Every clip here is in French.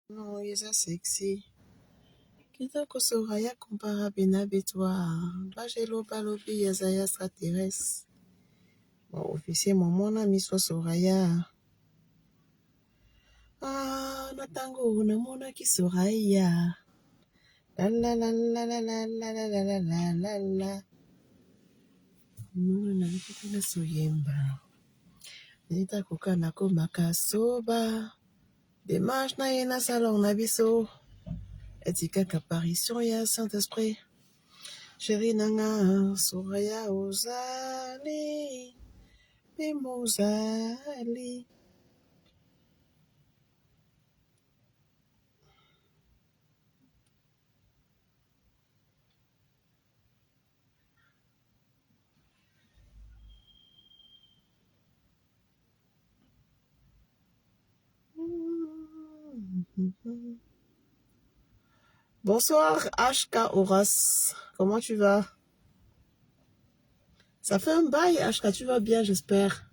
No, yeza sexy. Kita kosoraya compara bena betwa. Bajelo balobi yazaya extraterrestre. Bon, officier momona miswa soraya. Natango namona ki soraya. La la la la la la la la la la la la la. Mona na bikita soyemba. Nita koka na komaka soba. Démarche na yena salon na biso. Etika apparition ya Saint-Esprit. Chérie nanga soraya ozali. Mimozali. Bonsoir HK Horace, comment tu vas? Ça fait un bail HK, tu vas bien j'espère.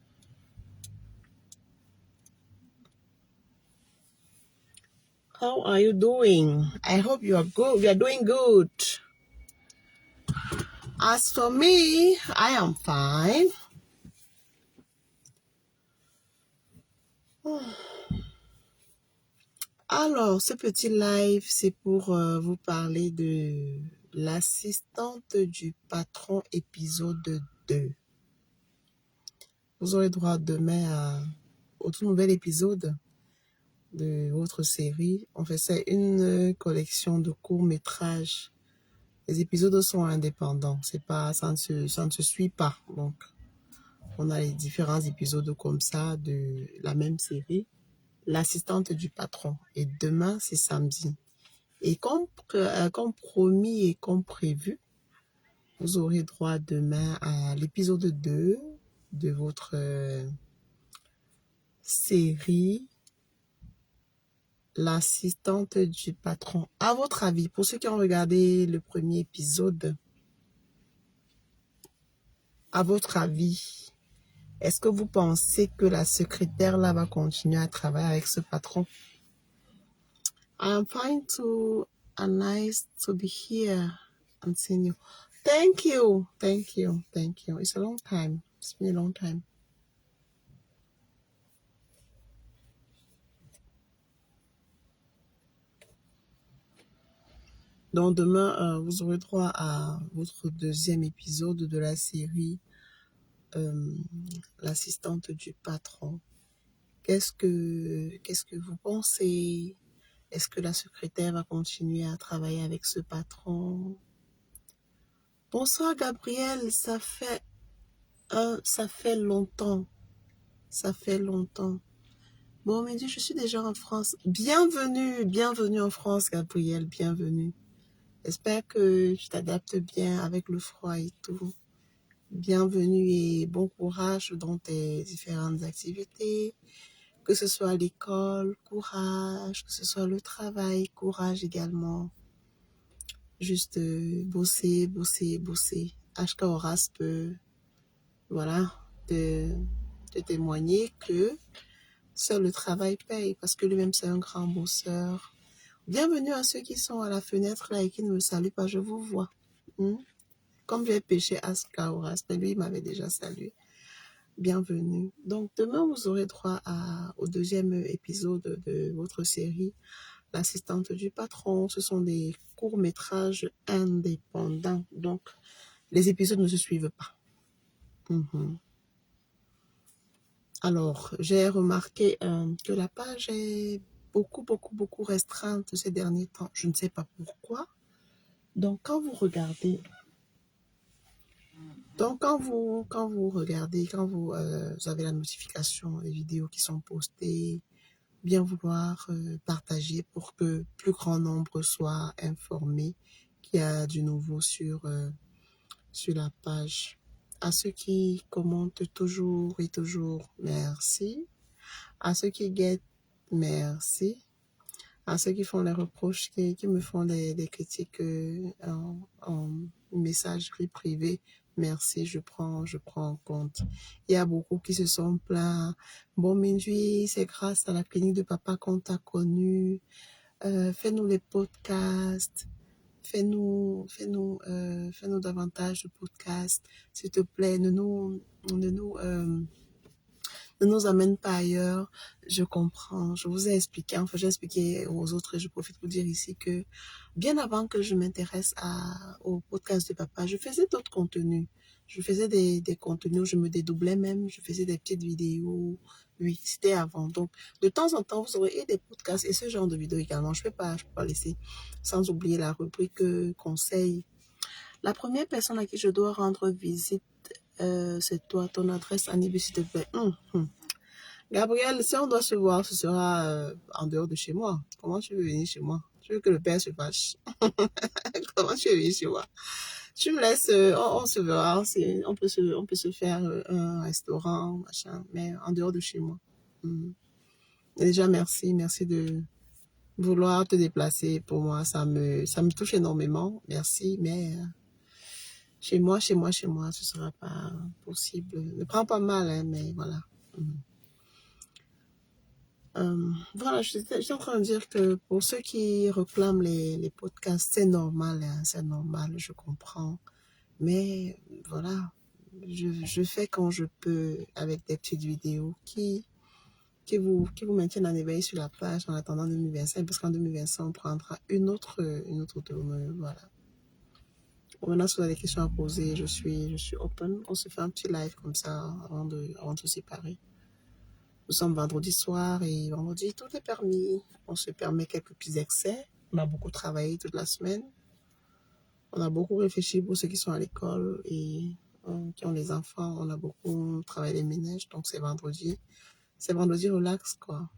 How are you doing? I hope you are good. You are doing good. As for me, I am fine. Alors, ce petit live, c'est pour vous parler de l'assistante du patron épisode 2. Vous aurez droit demain au tout nouvel épisode de votre série. En fait, c'est une collection de courts-métrages. Les épisodes sont indépendants. Ça ne se suit pas. Donc, on a les différents épisodes comme ça de la même série. L'assistante du patron. Et demain, c'est samedi. Et comme promis et comme prévu, vous aurez droit demain à l'épisode 2 de votre série L'assistante du patron. À votre avis, pour ceux qui ont regardé le premier épisode, à votre avis, est-ce que vous pensez que la secrétaire là va continuer à travailler avec ce patron? I'm fine to and nice to be here and seeing you. Thank you. Thank you. Thank you. It's a long time. It's been a long time. Donc demain, vous aurez droit à votre deuxième épisode de la série L'assistante du patron. Qu'est-ce que vous pensez? Est-ce que la secrétaire va continuer à travailler avec ce patron? Bonsoir Gabriel, ça fait longtemps. Ça fait longtemps. Bon, mais je suis déjà en France. Bienvenue en France, Gabriel, bienvenue. J'espère que tu t'adaptes bien avec le froid et tout. Bienvenue et bon courage dans tes différentes activités. Que ce soit l'école, courage. Que ce soit le travail, courage également. Juste bosser. HK Horace peut, voilà, te témoigner que seul le travail paye parce que lui-même c'est un grand bosseur. Bienvenue à ceux qui sont à la fenêtre là et qui ne me saluent pas, je vous vois. Comme j'ai pêché HK Horace, mais lui il m'avait déjà salué. Bienvenue. Donc demain vous aurez droit au deuxième épisode de votre série L'assistante du patron. Ce sont des courts-métrages indépendants. Donc les épisodes ne se suivent pas. Alors, j'ai remarqué que la page est beaucoup restreinte ces derniers temps. Je ne sais pas pourquoi. Donc, quand vous regardez, quand vous avez la notification des vidéos qui sont postées, bien vouloir partager pour que plus grand nombre soit informé qu'il y a du nouveau sur la page. À ceux qui commentent toujours et toujours, merci. À ceux qui guettent, merci. À ceux qui font les reproches, qui me font des critiques en messagerie privée, merci, je prends en compte. Il y a beaucoup qui se sont plaints. Bon, Minji, c'est grâce à la clinique de papa qu'on t'a connu. Fais-nous les podcasts. Fais-nous davantage de podcasts. S'il te plaît, ne nous, ne nous amène pas ailleurs. Je comprends. Je vous ai expliqué, enfin, j'ai expliqué aux autres et je profite pour dire ici que bien avant que je m'intéresse au podcast de papa, je faisais d'autres contenus. Je faisais des contenus où je me dédoublais même. Je faisais des petites vidéos. Oui, c'était avant. Donc, de temps en temps, vous aurez des podcasts et ce genre de vidéos également. Je peux pas laisser. Sans oublier la rubrique conseils. La première personne à qui je dois rendre visite, c'est toi, ton adresse Annibu, s'il te plaît. Gabriel, si on doit se voir, ce sera en dehors de chez moi. Comment tu veux venir chez moi? Tu veux que le père se fâche? Comment tu veux venir chez moi? Tu me laisses, on se verra, on peut se faire un restaurant, machin, mais en dehors de chez moi. Mhm. Déjà, merci de vouloir te déplacer pour moi. Ça me touche énormément. Merci, mais chez moi, ce sera pas possible. Ne prends pas mal, hein, mais voilà. Mhm. Voilà, j'étais en train de dire que pour ceux qui réclament les podcasts, c'est normal, hein, c'est normal, je comprends. Mais voilà, je fais quand je peux avec des petites vidéos qui vous maintiennent en éveil sur la page en attendant 2025, parce qu'en 2025, on prendra une autre tournure. Voilà. Bon, maintenant, si vous avez des questions à poser, je suis open. On se fait un petit live comme ça avant de se séparer. Nous sommes vendredi soir et vendredi, tout est permis. On se permet quelques petits excès. On a beaucoup travaillé toute la semaine. On a beaucoup réfléchi pour ceux qui sont à l'école et qui ont les enfants. On a beaucoup travaillé les ménages. Donc, c'est vendredi. C'est vendredi relax, quoi.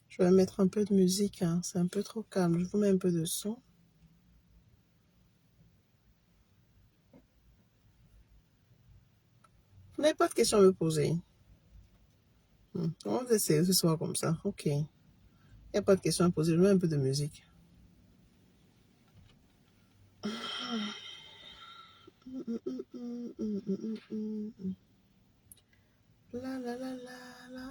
Je vais mettre un peu de musique, hein. C'est un peu trop calme. Je vous mets un peu de son. Vous n'avez pas de questions à me poser. On va essayer ce soir comme ça. Ok. Il n'y a pas de questions à poser. Je mets un peu de musique. La la la la la.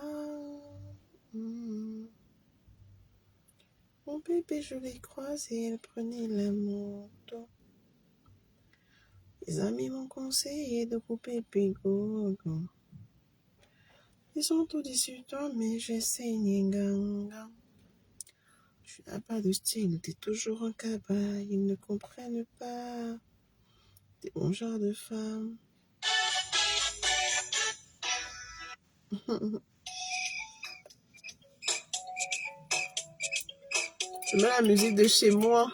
Mon bébé, je l'ai croisé, elle prenait la moto. Les amis m'ont conseillé de couper Pigogo. Ils sont tous 18 ans, mais j'ai saigné ganga. Tu n'as pas de style, t'es toujours un cabas. Ils ne comprennent pas. T'es mon genre de femme. Je mets la musique de chez moi.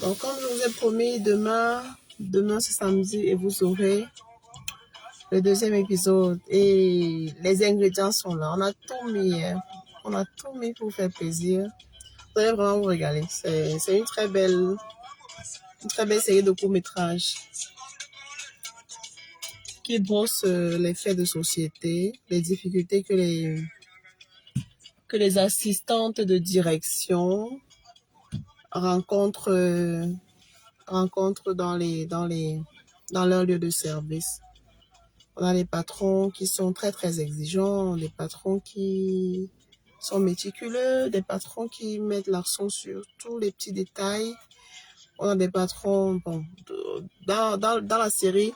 Donc, comme je vous ai promis, demain c'est samedi et vous aurez le deuxième épisode. Et les ingrédients sont là. On a tout mis. On a tout mis pour vous faire plaisir. Vous allez vraiment vous régaler. C'est une très belle série de courts-métrages qui brosse les faits de société, les difficultés que les assistantes de direction rencontrent dans leur lieu de service. On a des patrons qui sont très très exigeants, des patrons qui sont méticuleux, des patrons qui mettent l'accent sur tous les petits détails. On a des patrons, bon, dans la série,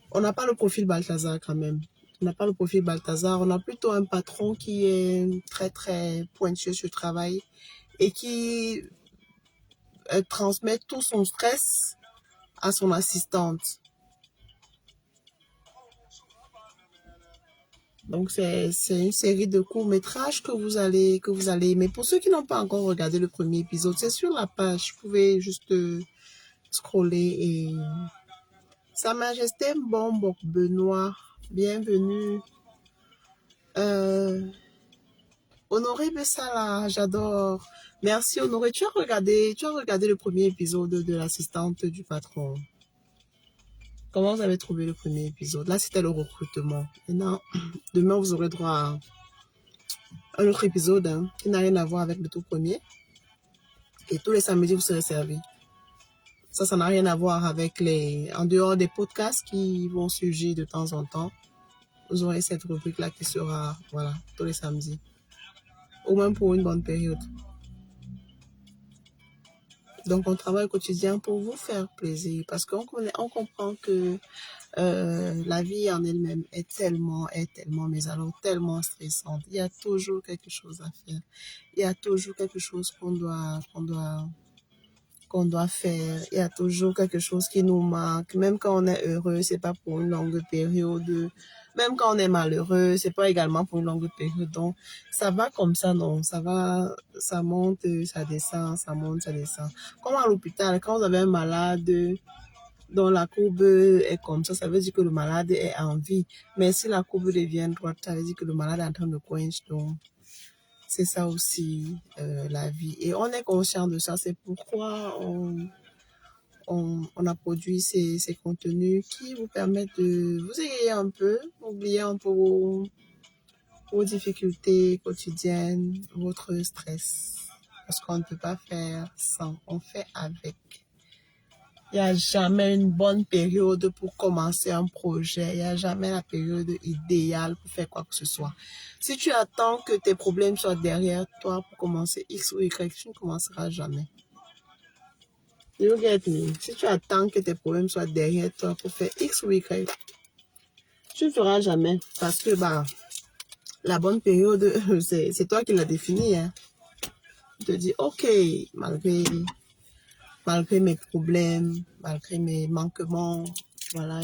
on n'a pas le profil Balthazar quand même. On n'a pas le profil Balthazar, on a plutôt un patron qui est très très pointueux sur le travail et qui transmet tout son stress à son assistante. Donc c'est une série de courts-métrages que vous allez aimer. Pour ceux qui n'ont pas encore regardé le premier épisode, c'est sur la page. Vous pouvez juste scroller et Sa Majesté Mbombo Benoît, bienvenue. Honoré Bessala, j'adore. Merci Honoré. Tu as regardé le premier épisode de l'assistante du patron. Comment vous avez trouvé le premier épisode? Là, c'était le recrutement. Maintenant, demain, vous aurez droit à un autre épisode qui n'a rien à voir avec le tout premier. Et tous les samedis, vous serez servi. Ça n'a rien à voir avec en dehors des podcasts qui vont surgir de temps en temps. Vous aurez cette rubrique-là qui sera, voilà, tous les samedis. Au moins pour une bonne période. Donc, on travaille au quotidien pour vous faire plaisir parce qu'on comprend que la vie en elle-même est tellement, mais alors tellement stressante. Il y a toujours quelque chose à faire. Il y a toujours quelque chose qu'on doit faire. Il y a toujours quelque chose qui nous manque. Même quand on est heureux, c'est pas pour une longue période. Même quand on est malheureux, c'est pas également pour une longue période. Donc, ça va comme ça, non. Ça va, ça monte, ça descend, ça monte, ça descend. Comme à l'hôpital, quand vous avez un malade dont la courbe est comme ça veut dire que le malade est en vie. Mais si la courbe devient droite, ça veut dire que le malade est en train de coincer. Donc, c'est ça aussi la vie. Et on est conscient de ça. C'est pourquoi on a produit ces contenus qui vous permettent de vous égayer un peu, oublier un peu vos difficultés quotidiennes, votre stress. Parce qu'on ne peut pas faire sans, on fait avec. Il n'y a jamais une bonne période pour commencer un projet. Il n'y a jamais la période idéale pour faire quoi que ce soit. Si tu attends que tes problèmes soient derrière toi pour commencer X ou Y, tu ne commenceras jamais. You get me? Si tu attends que tes problèmes soient derrière toi pour faire X ou Y, tu ne feras jamais. Parce que la bonne période, c'est toi qui l'as définie. Hein. Tu te dis, ok, malgré mes problèmes, malgré mes manquements, voilà,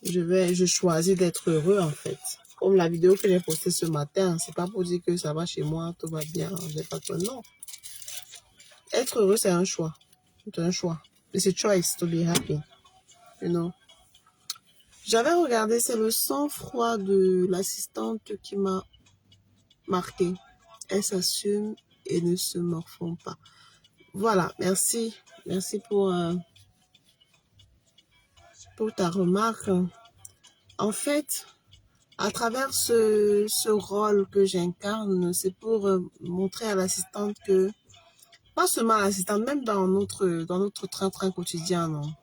je choisis d'être heureux en fait. Comme la vidéo que j'ai postée ce matin, c'est pas pour dire que ça va chez moi, tout va bien, j'ai pas peur, non. Être heureux, c'est un choix. C'est un choix. It's a choice to be happy. You know. J'avais regardé, c'est le sang-froid de l'assistante qui m'a marqué. Elle s'assume et ne se morfond pas. Voilà, merci. Merci pour ta remarque. En fait, à travers ce rôle que j'incarne, c'est pour montrer à l'assistante que, pas seulement à l'assistante, même dans notre train-train quotidien, non.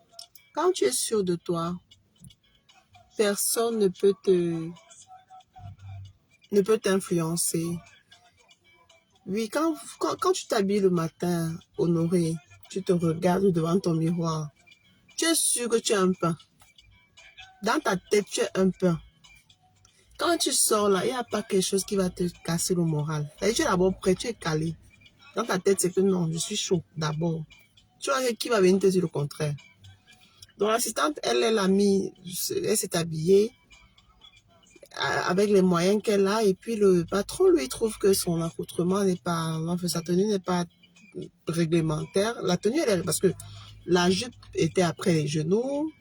Quand tu es sûr de toi, personne ne peut t'influencer. Oui, quand tu t'habilles le matin, Honoré, tu te regardes devant ton miroir, tu es sûr que tu es un pain. Dans ta tête, tu es un pain. Quand tu sors là, il n'y a pas quelque chose qui va te casser le moral. Tu es d'abord prêt, tu es calé. Dans ta tête, c'est que non, je suis chaud d'abord. Tu vois qui va venir te dire le contraire. Donc l'assistante, elle s'est habillée. avec les moyens qu'elle a. Et puis le patron, lui, trouve que son accoutrement n'est pas, enfin, sa tenue n'est pas réglementaire. La tenue, parce que la jupe était après les genoux,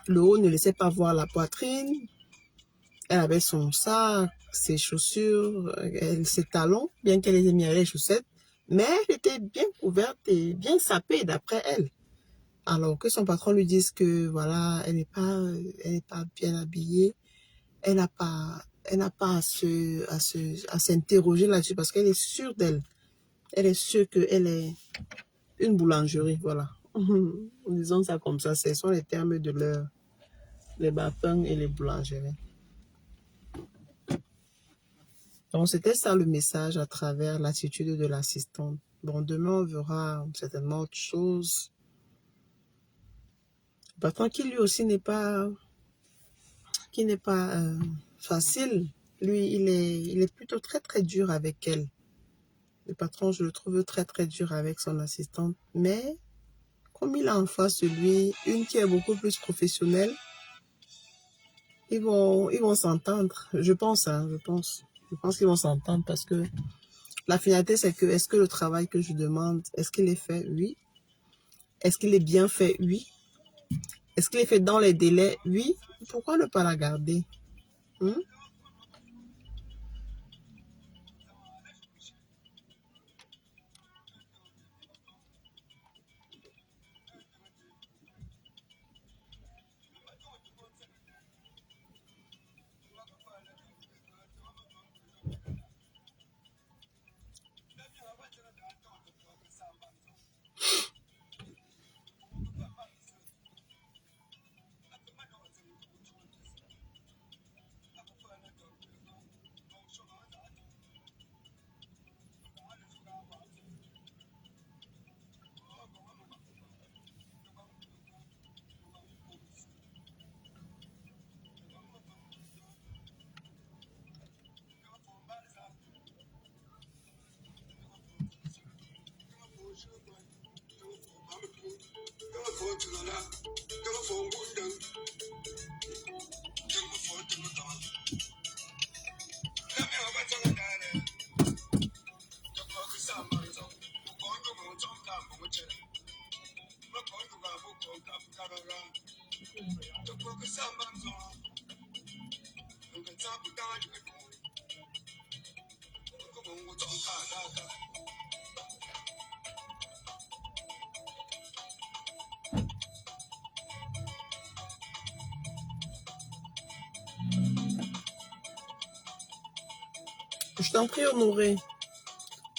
le haut ne laissait pas voir la poitrine, elle avait son sac, ses chaussures, ses talons, bien qu'elle ait mis les chaussettes, mais elle était bien couverte et bien sapée d'après elle. Alors que son patron lui dise que voilà, elle n'est pas bien habillée, elle n'a pas à s'interroger là-dessus parce qu'elle est sûre d'elle. Elle est sûre qu'elle est une boulangerie, voilà. En disant ça comme ça, ce sont les termes de leur, les bapins et les boulangeries. Donc, c'était ça le message à travers l'attitude de l'assistante. Bon, demain, on verra certainement autre chose. Le patron qui lui aussi n'est pas facile. Lui, il est plutôt très, très dur avec elle. Le patron, je le trouve très, très dur avec son assistante. Mais, comme il a en face de lui une qui est beaucoup plus professionnelle, ils vont s'entendre. Je pense, hein, je pense. Je pense qu'ils vont s'entendre parce que la finalité, c'est que est-ce que le travail que je demande, est-ce qu'il est fait? Oui. Est-ce qu'il est bien fait? Oui. Est-ce qu'il est fait dans les délais? Oui. Pourquoi ne pas la garder? Hmm? Je t'en prie, Honoré.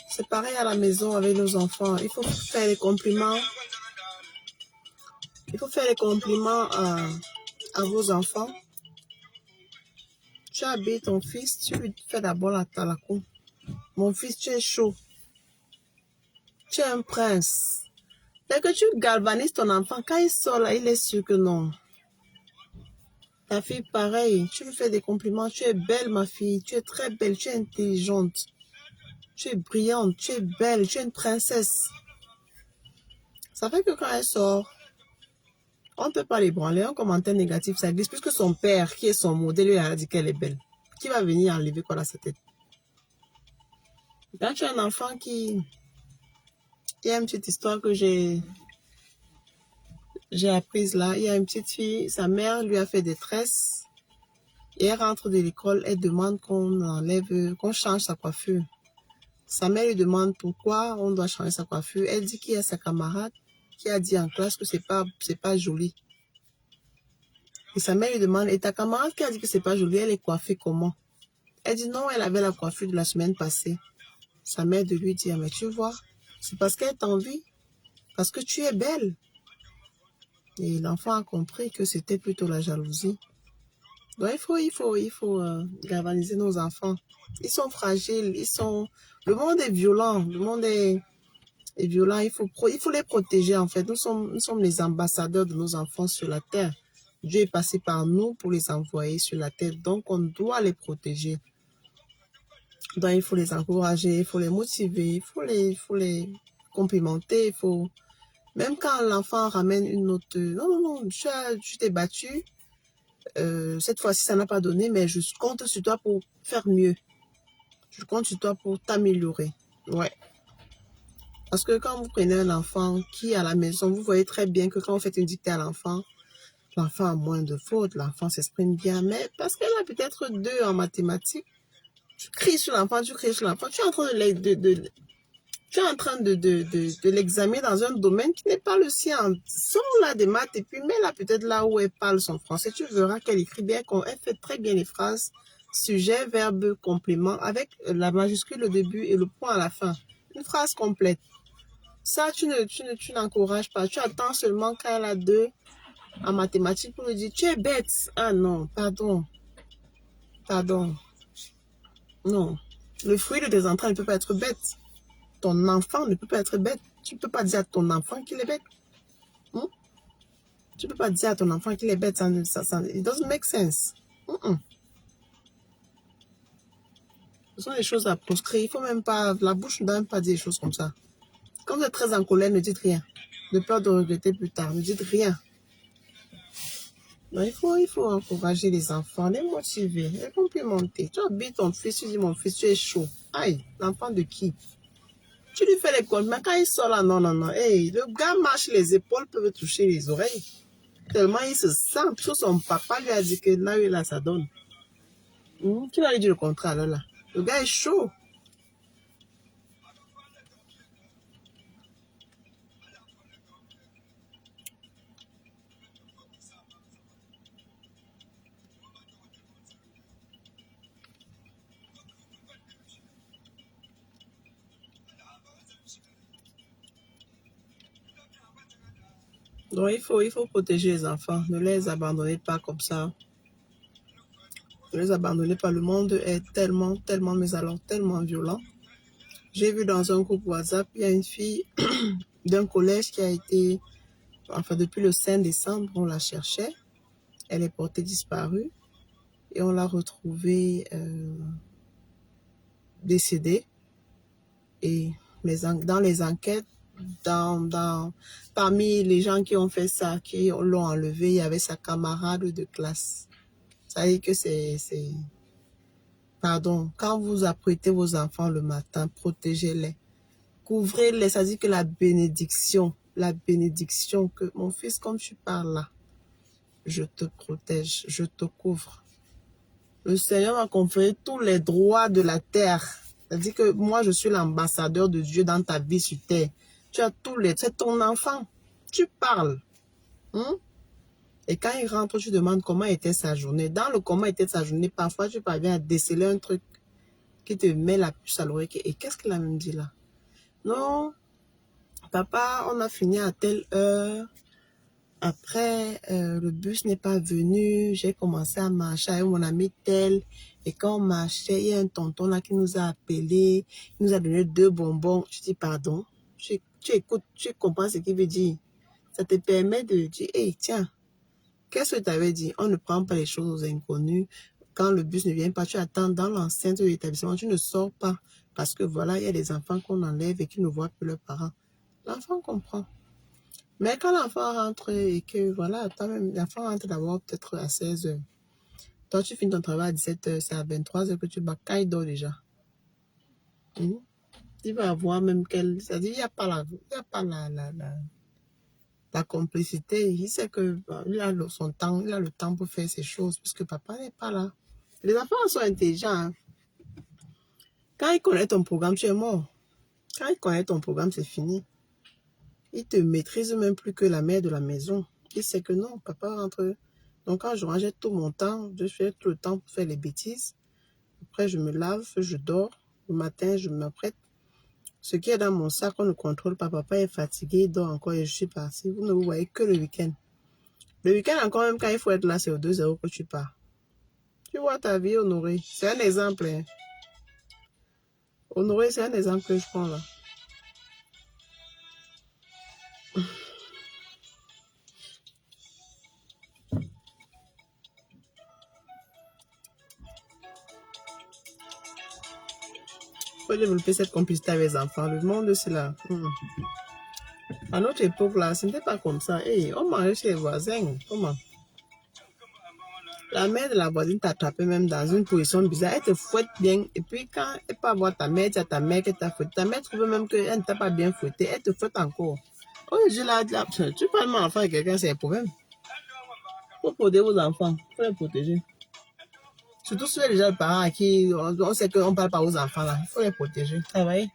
C'est pareil à la maison avec nos enfants. Il faut faire les compliments. Il faut faire les compliments à vos enfants. Tu habilles ton fils, tu lui fais d'abord la talakou. Mon fils, tu es chaud. Tu es un prince. Dès que tu galvanises ton enfant, quand il sort là, il est sûr que non. Ta fille, pareil, tu lui fais des compliments. Tu es belle, ma fille. Tu es très belle, tu es intelligente. Tu es brillante, tu es belle, tu es une princesse. Ça fait que quand elle sort, on ne peut pas l'ébranler. Un commentaire négatif, ça glisse. Puisque son père, qui est son modèle, lui a dit qu'elle est belle. Qui va venir enlever quoi dans sa tête? Quand tu as un enfant qui... Il y a une petite histoire que j'ai apprise là. Il y a une petite fille, sa mère lui a fait des tresses. Et elle rentre de l'école, elle demande qu'on change sa coiffure. Sa mère lui demande pourquoi on doit changer sa coiffure. Elle dit qu'il y a sa camarade qui a dit en classe que c'est pas joli. Et sa mère lui demande, et ta camarade qui a dit que c'est pas joli, elle est coiffée comment? Elle dit non, elle avait la coiffure de la semaine passée. Sa mère de lui dit, mais tu vois, c'est parce qu'elle t'envie, parce que tu es belle. Et l'enfant a compris que c'était plutôt la jalousie. Donc il faut galvaniser nos enfants. Ils sont fragiles, le monde est violent, le monde est violent. Il faut les protéger en fait. Nous sommes les ambassadeurs de nos enfants sur la terre. Dieu est passé par nous pour les envoyer sur la terre, donc on doit les protéger. Donc il faut les encourager, il faut les motiver, il faut les complimenter, même quand l'enfant ramène une note, non, tu t'es battu, Cette fois-ci, ça n'a pas donné, mais je compte sur toi pour faire mieux. Je compte sur toi pour t'améliorer. Ouais. Parce que quand vous prenez un enfant qui est à la maison, vous voyez très bien que quand vous faites une dictée à l'enfant a moins de fautes, l'enfant s'exprime bien, mais parce qu'elle a peut-être 2 en mathématiques, tu cries sur l'enfant, tu es en train tu es en train de l'examiner dans un domaine qui n'est pas le sien. Sors là des maths et puis mets-la peut-être là où elle parle son français. Tu verras qu'elle écrit bien, elle fait très bien les phrases, sujet, verbe, complément, avec la majuscule au début et le point à la fin. Une phrase complète. Ça, tu n'encourages pas. Tu attends seulement qu'elle a 2 en mathématiques pour lui dire, tu es bête. Ah non, pardon. Pardon. Non. Le fruit de tes entrailles ne peut pas être bête. Ton enfant ne peut pas être bête. Tu ne peux pas dire à ton enfant qu'il est bête. Hmm? Tu ne peux pas dire à ton enfant qu'il est bête. It doesn't make sense. Ce sont des choses à proscrire. Il faut même pas, la bouche ne doit même pas dire des choses comme ça. Quand vous êtes très en colère, ne dites rien. De peur de regretter plus tard. Ne dites rien. Non, il faut encourager les enfants, les motiver, les complimenter. Tu habilles ton fils, tu dis mon fils, tu es chaud. Aïe, l'enfant de qui? Tu lui fais les compliments. Quand il sort là, non. Hey, le gars marche, les épaules peuvent toucher les oreilles. Tellement il se sent, puisque son papa lui a dit que là, ça donne. Qui lui dit le contraire là? Le gars est chaud. Donc il faut protéger les enfants. Ne les abandonnez pas comme ça. Ne les abandonnez pas. Le monde est tellement, mais alors tellement violent. J'ai vu dans un groupe WhatsApp, il y a une fille d'un collège qui a été, enfin depuis le 5 décembre, on la cherchait. Elle est portée disparue et on l'a retrouvée décédée. Et dans les enquêtes, parmi les gens qui ont fait ça, qui l'ont enlevée, il y avait sa camarade de classe. Ça veut dire que pardon, quand vous apprêtez vos enfants le matin, protégez-les. Couvrez-les, ça dit que la bénédiction, que mon fils, comme tu parles là, je te protège, je te couvre. Le Seigneur m'a conféré tous les droits de la terre. C'est-à-dire que moi, je suis l'ambassadeur de Dieu dans ta vie sur terre. Tu as c'est ton enfant. Tu parles. Et quand il rentre, tu demandes comment était sa journée. Dans le comment était sa journée, parfois tu parviens à déceler un truc qui te met la puce à l'oreille. Et qu'est-ce qu'il a même dit là? Non, papa, on a fini à telle heure. Après, le bus n'est pas venu. J'ai commencé à marcher avec mon ami tel. Et quand on marchait, il y a un tonton là qui nous a appelés. Il nous a donné 2 bonbons. Je dis pardon. Tu écoutes, tu comprends ce qu'il veut dire. Ça te permet de dire, hey, tiens, qu'est-ce que tu avais dit? On ne prend pas les choses aux inconnus. Quand le bus ne vient pas, tu attends dans l'enceinte de l'établissement. Tu ne sors pas. Parce que voilà, il y a des enfants qu'on enlève et qui ne voient plus leurs parents. L'enfant comprend. Mais quand l'enfant rentre et que voilà, toi-même, l'enfant rentre d'abord peut-être à 16 heures. Toi, tu finis ton travail à 17 heures, c'est à 23 heures que tu bats. Quand il dort déjà. Il va avoir même c'est-à-dire, il n'y a pas la complicité. Il sait que il a son temps, il a le temps pour faire ses choses puisque papa n'est pas là. Les enfants sont intelligents. Hein. Quand il connaît ton programme, tu es mort. Quand il connaît ton programme, c'est fini. Il te maîtrise même plus que la mère de la maison. Il sait que non, papa rentre. Donc quand je rangeais tout mon temps, je fais tout le temps pour faire les bêtises. Après, je me lave, je dors. Le matin, je m'apprête. Ce qui est dans mon sac, on ne contrôle pas. Papa est fatigué, il dort encore et je suis partie. Vous ne vous voyez que le week-end. Le week-end, encore même quand il faut être là, c'est aux 2 heures que tu pars. Tu vois ta vie, Honoré. C'est un exemple. Hein. Honoré, c'est un exemple que je prends là. Il faut développer cette complicité avec les enfants. Le monde, c'est là. À notre époque, là, ce n'était pas comme ça. Hey, on mangeait chez les voisins. Comment? La mère de la voisine t'a attrapé même dans une position bizarre. Elle te fouette bien. Et puis quand elle peut avoir ta mère, tu as ta mère qui t'a fouetté. Ta mère trouve même qu'elle ne t'a pas bien fouetté. Elle te fouette encore. Oh, tu parles mal enfant de quelqu'un, c'est un problème. Il faut protéger vos enfants. Il faut les protéger. Surtout si les déjà parents à qui on sait qu'on ne parle pas aux enfants là. Il faut les protéger. Travailler.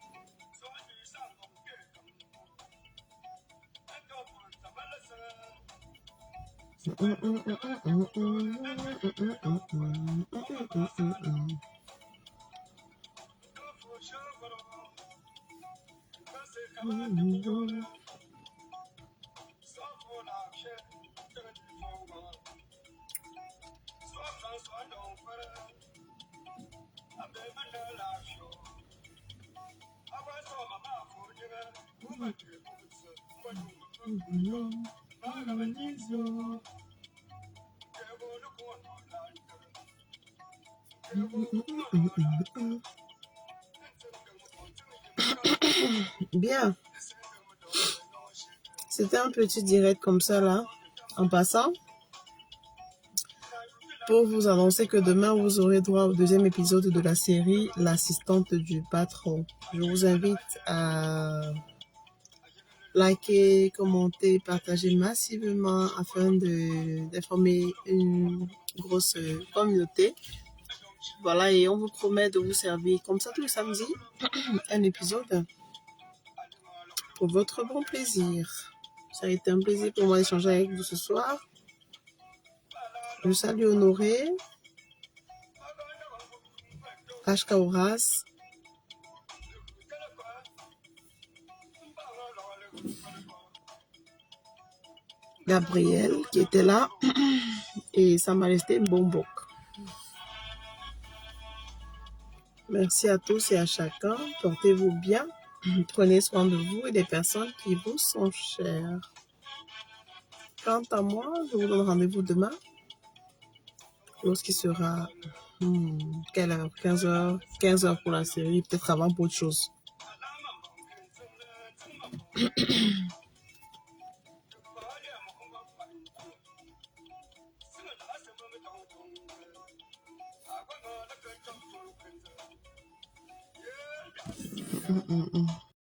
Bien. C'était un petit direct comme ça là, en passant, pour vous annoncer que demain vous aurez droit au deuxième épisode de la série L'assistante du patron. Je vous invite à liker, commenter, partager massivement afin d'informer une grosse communauté. Voilà, et on vous promet de vous servir comme ça tous les samedis un épisode pour votre bon plaisir. Ça a été un plaisir pour moi d'échanger avec vous ce soir. Je salue Honoré, HK Horace, Gabriel qui était là et Sa Majesté Mbombok. Merci à tous et à chacun. Portez-vous bien. Prenez soin de vous et des personnes qui vous sont chères. Quant à moi, je vous donne rendez-vous demain lorsqu'il sera quelle heure? 15h, 15h pour la série, peut-être avant pour autre chose.